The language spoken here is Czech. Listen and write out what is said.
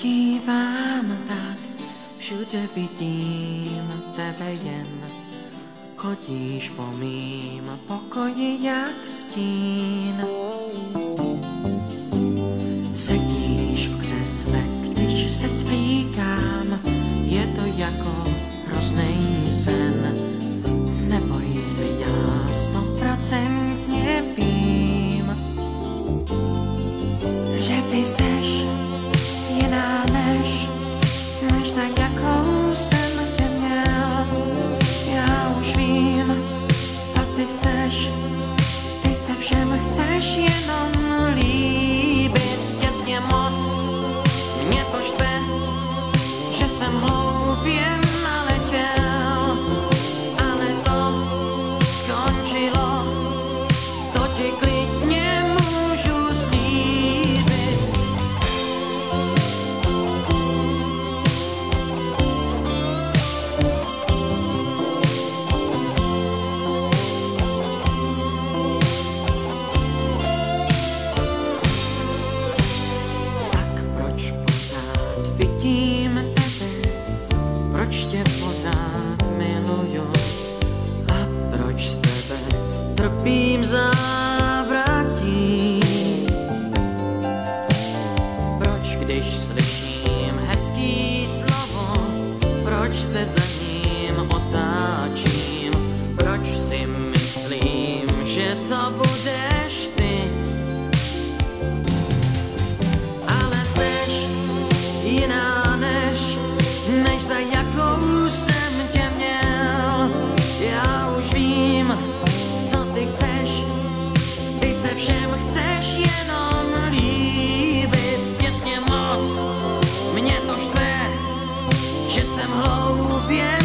dívám tak, všude vidím tebe jen. Chodíš po mým pokoji jak stín. Sedíš v křesle, když se svlíkám, je to jako hrozný sen. Neboj se, já 100% vím, že ty seš jiná než za jakou jsem tě měl. Já už vím, co ty chceš, ty se všem chceš jenom líbit. Těsně moc mě to štve, že jsem hloupě naletěl, ale to skončilo, to ti klidně můžu slíbit. Tak proč pořád vidím tebe, proč tě pořád miluju a proč z tebe trpím závratí? Proč, když slyším hezký slovo, proč se za ním otáčím? Proč si myslím, že to budeš ty? Ale seš jiná než za jakou jsem tě měl. Já už vím, co ty chceš, ty se všem chceš jenom líbit. Těsně moc mě to štve, že jsem hloupě